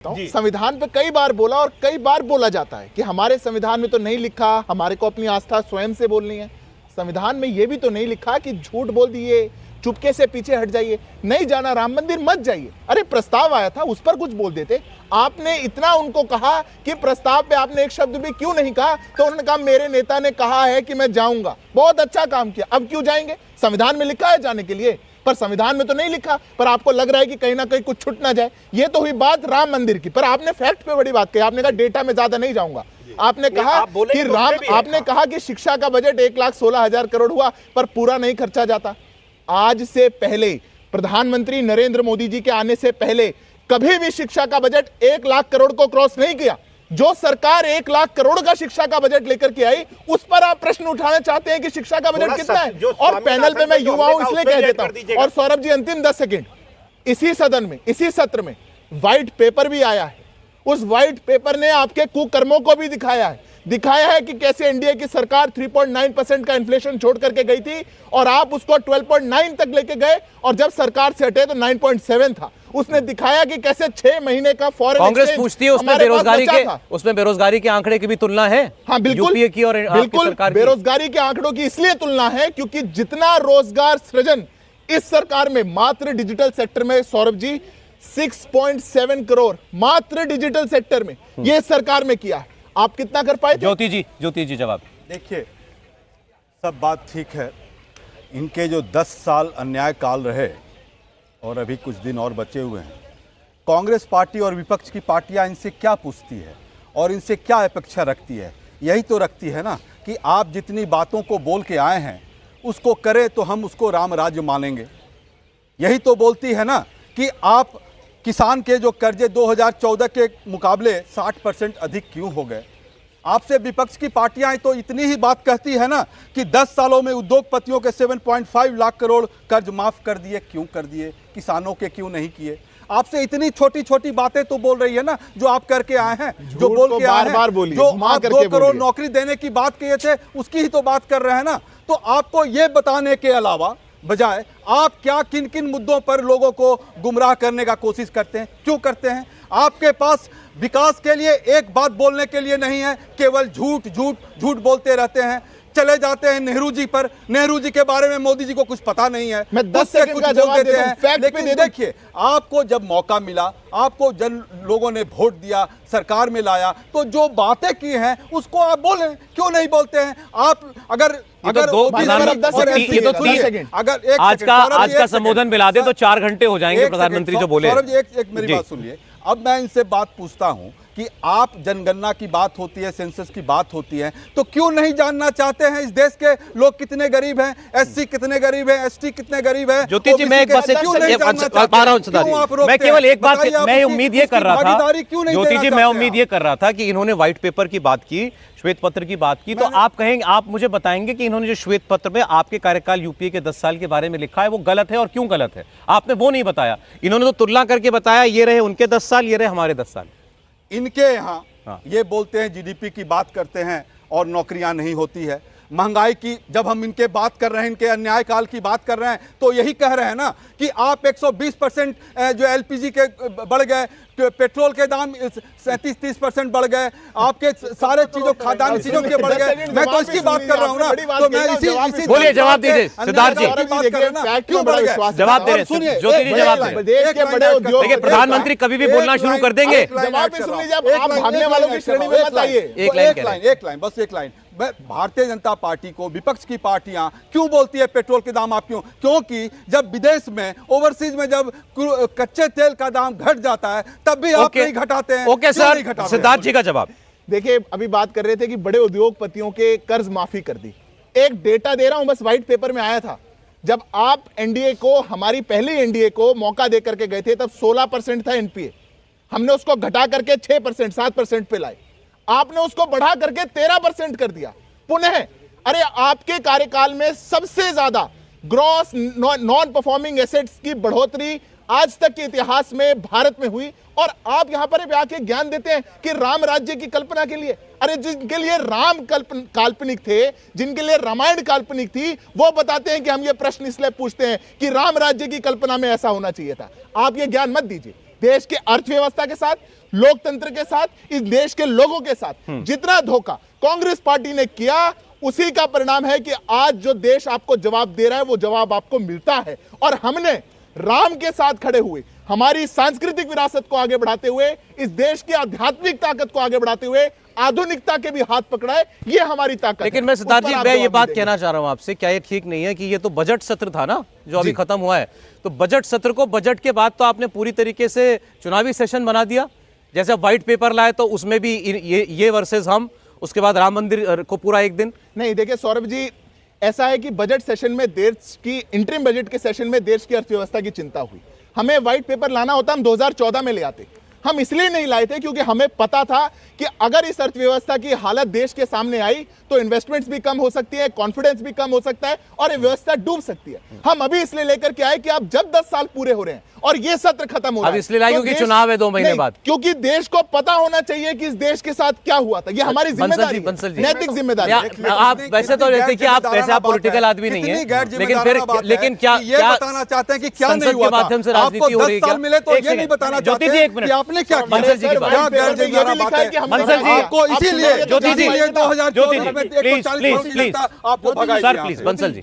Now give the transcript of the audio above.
संविधान पे कई बार बोला और कई बार बोला जाता है कि हमारे संविधान में तो नहीं लिखा, हमारे को अपनी आस्था स्वयं से बोलनी है। संविधान में यह भी तो नहीं लिखा कि झूठ बोल दिए, चुपके से पीछे हट जाइए, नहीं जाना राम मंदिर मत जाइए। अरे प्रस्ताव आया था, उस पर कुछ बोल देते। आपने इतना उनको कहा कि प्रस्ताव पे आपने एक शब्द भी क्यों नहीं कहा, तो उन्होंने कहा मेरे नेता ने कहा है कि मैं जाऊंगा। बहुत अच्छा काम किया, अब क्यों जाएंगे? संविधान में लिखा है जाने के लिए, पर संविधान में तो नहीं लिखा, पर आपको लग रहा है कि कहीं ना कहीं कुछ छूट ना जाए। ये तो हुई बात राम मंदिर की, पर आपने फैक्ट पे बड़ी बात कही। आपने कहा डेटा में ज्यादा नहीं जाऊंगा। आपने कहा कि आपने कहा कि शिक्षा का बजट 1,16,000 करोड़ हुआ, पर पूरा नहीं खर्चा जाता। आज से पहले प्रधानमंत्री नरेंद्र मोदी जी के आने से पहले कभी भी शिक्षा का बजट 1 लाख करोड़ को क्रॉस नहीं किया। जो सरकार 1 लाख करोड़ का शिक्षा का बजट लेकर के आई, उस पर आप प्रश्न उठाना चाहते हैं कि शिक्षा का बजट कितना है। और पैनल पे मैं युवा हूं इसलिए कह देता हूं। और सौरभ जी, अंतिम 10 सेकंड, इसी सदन में, इसी सत्र में व्हाइट पेपर भी आया है। उस व्हाइट पेपर ने आपके कुकर्मों को भी दिखाया है कि कैसे एनडीए की सरकार 3.9% का इन्फ्लेशन छोड़ करके गई थी और आप उसको 12.9 तक लेके गए, और जब सरकार से हटे तो 9.7 था। उसने दिखाया कि कैसे 6 महीने का फॉरेन कांग्रेस पूछती है उसमें बेरोजगारी के आंकड़े की भी तुलना है। हाँ बिल्कुल, यूपीए की और बिल्कुल सरकार बेरोजगारी के आंकड़ों की इसलिए तुलना है क्योंकि जितना रोजगार सृजन इस सरकार में मात्र डिजिटल सेक्टर में, सौरभ जी, 6.7 करोड़ मात्र डिजिटल सेक्टर में ये सरकार में किया है। आप कितना कर पाए? ज्योति जी जवाब। देखिए, सब बात ठीक है। इनके जो 10 साल अन्याय काल रहे और अभी कुछ दिन और बचे हुए हैं, कांग्रेस पार्टी और विपक्ष की पार्टियां इनसे क्या पूछती है और इनसे क्या अपेक्षा रखती है? यही तो रखती है ना कि आप जितनी बातों को बोल के आए हैं उसको करें तो हम उसको राम राज्य मानेंगे। यही तो बोलती है ना कि आप किसान के जो कर्जे 2014 के मुकाबले 60% अधिक क्यों हो गए। आपसे विपक्ष की पार्टियां तो इतनी ही बात कहती है ना कि 10 सालों में उद्योगपतियों के 7.5 लाख करोड़ कर्ज माफ कर दिए, क्यों कर दिए, किसानों के क्यों नहीं किए। आपसे इतनी छोटी छोटी बातें तो बोल रही है ना, जो आप करके आए हैं, जो बोल के आए हैं, जो आप 2 करोड़ नौकरी देने की बात किए थे उसकी ही तो बात कर रहे हैं ना। तो आपको ये बताने के अलावा बजाय आप क्या किन किन मुद्दों पर लोगों को गुमराह करने का कोशिश करते हैं, क्यों करते हैं? आपके पास विकास के लिए एक बात बोलने के लिए नहीं है, केवल झूठ बोलते रहते हैं। चले जाते हैं नेहरू जी पर, नेहरू जी के बारे में मोदी जी को कुछ पता नहीं है, मैं 10 सेकंड का जवाब देते हैं। लेकिन देखिए, आपको जब मौका मिला, आपको जन लोगों ने वोट दिया, सरकार में लाया, तो जो बातें की हैं उसको आप बोलें, क्यों नहीं बोलते हैं? आप अगर आज का संबोधन मिला दे तो 4 घंटे हो जाएंगे प्रधानमंत्री जो बोले। सौरभ जी, एक मेरी बात सुनिए। अब मैं इनसे बात पूछता हूं कि आप जनगणना की बात होती है, सेंसस की बात होती है, तो क्यों नहीं जानना चाहते हैं इस देश के लोग कितने गरीब हैं, एससी कितने गरीब हैं, एसटी कितने गरीब हैं? ज्योति जी, मैं एक बात मैं केवल एक बात, मैं उम्मीद ये कर रहा था ज्योति जी, मैं उम्मीद ये कर रहा था कि इन्होंने व्हाइट पेपर की बात की, श्वेत पत्र की बात की, तो आप कहेंगे, आप मुझे बताएंगे कि इन्होंने जो श्वेत पत्र में आपके कार्यकाल यूपीए के 10 साल के बारे में लिखा है वो गलत है और क्यों गलत है। आपने वो नहीं बताया। इन्होंने तो तुलना करके बताया, ये रहे उनके 10 साल, ये रहे हमारे 10 साल। इनके यहाँ ये बोलते हैं जीडीपी की बात करते हैं और नौकरियां नहीं होती है। महंगाई की जब हम इनके बात कर रहे हैं, इनके अन्याय काल की बात कर रहे हैं, तो यही कह रहे हैं ना कि आप 120% जो एलपीजी के बढ़ गए, पेट्रोल के दाम 37-30% बढ़ गए, आपके सारे चीजों, खाद्यान्न चीजों के बढ़ गए। मैं तो इसकी बात कर रहा हूँ ना, तो मैं इसी बोलिए, जवाब दीजिए सिद्धार्थ जी, क्यों बढ़ गए? जवाब दे रहे, ज्योति जी जवाब दे। देखिए, प्रधानमंत्री कभी भी बोलना शुरू कर देंगे। एक लाइन भारतीय जनता पार्टी को, विपक्ष की पार्टियां क्यों बोलती है पेट्रोल के दाम आप क्यों? क्योंकि जब विदेश में, ओवरसीज में जब कच्चे तेल का दाम घट जाता है तब भी आप नहीं घटाते हैं। ओके सर, सिद्धार्थ जी का जवाब। देखिए, अभी बात कर रहे थे कि बड़े उद्योगपतियों के कर्ज माफी कर दी। एक डेटा दे रहा हूं, बस व्हाइट पेपर में आया था। जब आप एनडीए को, हमारी पहली एनडीए को मौका दे करके गए थे, तब 16% था एनपीए। हमने उसको घटा करके 6%, 7% पे लाए। आपने उसको बढ़ा करके 13% कर दिया पुनः। अरे आपके कार्यकाल में सबसे ज्यादा ग्रॉस नॉन परफॉर्मिंग एसेट्स की बढ़ोतरी आज तक के इतिहास में भारत में हुई, और आप यहां पर आके ज्ञान देते हैं कि राम राज्य की कल्पना के लिए। अरे जिनके लिए राम काल्पनिक थे, जिनके लिए रामायण काल्पनिक थी, वो बताते हैं कि हम ये प्रश्न इसलिए पूछते हैं कि राम राज्य की कल्पना में ऐसा होना चाहिए था। आप ये ज्ञान मत दीजिए। देश के अर्थव्यवस्था के साथ लोकतंत्र के साथ, इस देश के लोगों के साथ जितना धोखा कांग्रेस पार्टी ने किया, उसी का परिणाम है कि आज जो देश आपको जवाब दे रहा है वो जवाब आपको मिलता है। और हमने राम के साथ खड़े हुए, हमारी सांस्कृतिक विरासत को आगे बढ़ाते हुए, इस देश की आध्यात्मिक ताकत को आगे बढ़ाते हुए आधुनिकता के भी हाथ पकड़ा है। ये हमारी ताकत लेकिन है। मैं सिद्धार्थ जी, उस पर मैं आप ये जवाब बात देंगे। कहना चाह रहा हूं आपसे, क्या ये ठीक नहीं है कि ये तो बजट सत्र था ना जो अभी खत्म हुआ है, तो बजट सत्र को बजट के बाद तो आपने पूरी तरीके से चुनावी सेशन बना दिया। जैसे व्हाइट पेपर लाए तो उसमें भी ये वर्सेस हम, उसके बाद राम मंदिर को पूरा एक दिन। नहीं, देखिए सौरभ जी, ऐसा है कि बजट सेशन में देश की, इंटरिम बजट के सेशन में देश की अर्थव्यवस्था की चिंता हुई। हमें व्हाइट पेपर लाना होता हम 2014 में ले आते। हम इसलिए नहीं लाए थे क्योंकि हमें पता था कि अगर इस अर्थव्यवस्था की हालत देश के सामने आई तो इन्वेस्टमेंट्स भी कम हो सकती है, कॉन्फिडेंस भी कम हो सकता है और ये व्यवस्था डूब सकती है। हम अभी इसलिए लेकर के आए कि आप जब 10 साल पूरे हो रहे हैं और ये सत्र खत्म हो रहा है, अब इसलिए लाए क्योंकि चुनाव है 2 महीने बाद, क्योंकि देश को पता होना चाहिए कि इस देश के साथ क्या हुआ था। ये हमारी जिम्मेदारी है, नैतिक जिम्मेदारी है। आप वैसे तो जैसे कि आप वैसे आप पॉलिटिकल आदमी नहीं है, लेकिन क्या बताना चाहते हैं कि क्या नहीं हुआ के माध्यम से राजनीति हो रही है? मिले तो ये नहीं बताना ज्योति चाहते जी, एक मिनट, कि आपने क्या किया? बंसल जी की बात। क्या गैर बात है? बंसल जी, आपको इसीलिए ज्योति जी, 2024 में प्लीज, 140 प्लीज, आपको भगाया सर प्लीज, बंसल जी।